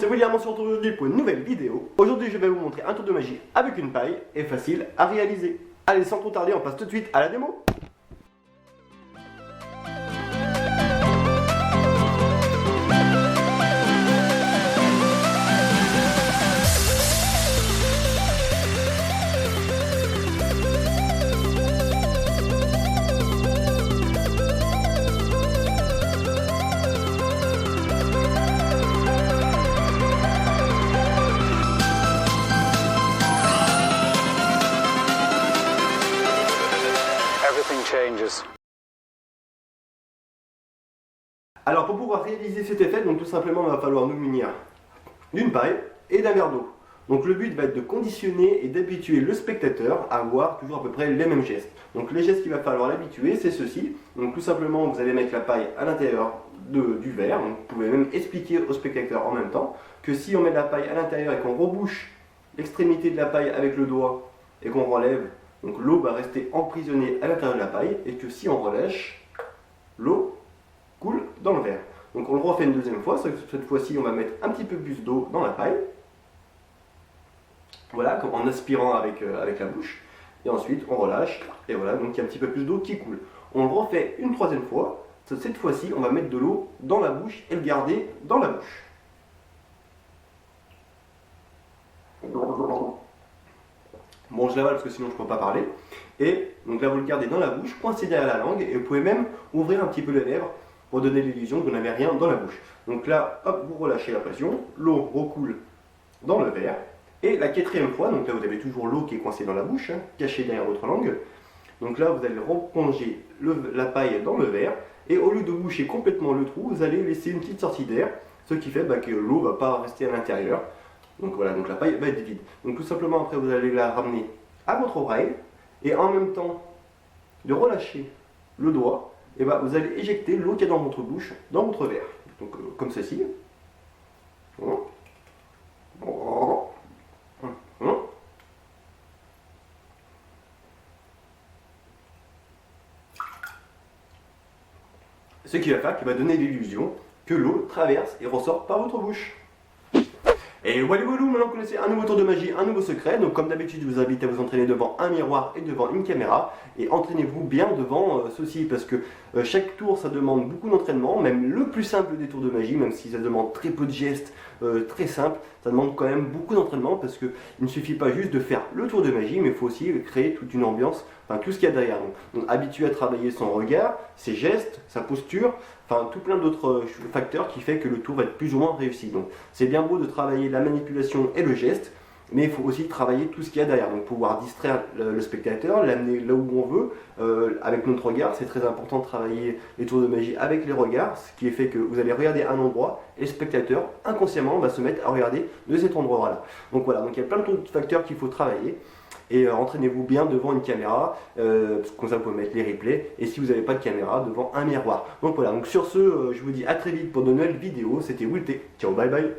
William, on se retrouve aujourd'hui pour une nouvelle vidéo. Aujourd'hui je vais vous montrer un tour de magie avec une paille et facile à réaliser. Allez, sans trop tarder, on passe tout de suite à la démo. Changes. Alors pour pouvoir réaliser cet effet, donc tout simplement il va falloir nous munir d'une paille et d'un verre d'eau. Donc le but va être de conditionner et d'habituer le spectateur à avoir toujours à peu près les mêmes gestes. Donc les gestes qu'il va falloir l'habituer, c'est ceci. Donc tout simplement vous allez mettre la paille à l'intérieur du verre. Donc, vous pouvez même expliquer au spectateur en même temps que si on met de la paille à l'intérieur et qu'on rebouche l'extrémité de la paille avec le doigt et qu'on relève, donc l'eau va rester emprisonnée à l'intérieur de la paille et que si on relâche, l'eau coule dans le verre. Donc on le refait une deuxième fois, cette fois-ci on va mettre un petit peu plus d'eau dans la paille. Voilà, en aspirant avec la bouche. Et ensuite on relâche et voilà, donc il y a un petit peu plus d'eau qui coule. On le refait une troisième fois, cette fois-ci on va mettre de l'eau dans la bouche et le garder dans la bouche. Bon, je l'avale parce que sinon je ne peux pas parler. Et donc là, vous le gardez dans la bouche, coincé derrière la langue, et vous pouvez même ouvrir un petit peu les lèvres pour donner l'illusion que vous n'avez rien dans la bouche. Donc là, hop, vous relâchez la pression, l'eau recoule dans le verre. Et la quatrième fois, donc là vous avez toujours l'eau qui est coincée dans la bouche, cachée derrière votre langue. Donc là, vous allez replonger la paille dans le verre, et au lieu de boucher complètement le trou, vous allez laisser une petite sortie d'air, ce qui fait que l'eau ne va pas rester à l'intérieur. Donc voilà, donc la paille va être vide. Donc tout simplement après vous allez la ramener à votre oreille et en même temps de relâcher le doigt, et vous allez éjecter l'eau qui est dans votre bouche, dans votre verre. Donc comme ceci. Ce qui va faire qu'il va donner l'illusion que l'eau traverse et ressort par votre bouche. Et voilà, maintenant vous connaissez un nouveau tour de magie, un nouveau secret. Donc comme d'habitude, je vous invite à vous entraîner devant un miroir et devant une caméra. Et entraînez-vous bien devant ceci, parce que chaque tour, ça demande beaucoup d'entraînement. Même le plus simple des tours de magie, même si ça demande très peu de gestes, très simple, ça demande quand même beaucoup d'entraînement, parce qu'il ne suffit pas juste de faire le tour de magie, mais il faut aussi créer toute une ambiance, enfin tout ce qu'il y a derrière. Donc habitué à travailler son regard, ses gestes, sa posture, enfin tout plein d'autres facteurs qui fait que le tour va être plus ou moins réussi. Donc c'est bien beau de travailler la manipulation et le geste, mais il faut aussi travailler tout ce qu'il y a derrière, donc pouvoir distraire le spectateur, l'amener là où on veut, avec notre regard. C'est très important de travailler les tours de magie avec les regards, ce qui est fait que vous allez regarder un endroit et le spectateur inconsciemment va se mettre à regarder de cet endroit-là. Donc voilà, donc il y a plein de facteurs qu'il faut travailler. Et entraînez-vous bien devant une caméra, comme ça vous pouvez mettre les replays, et si vous n'avez pas de caméra, devant un miroir. Donc voilà, donc sur ce, je vous dis à très vite pour de nouvelles vidéos. C'était Wilté, ciao, bye bye.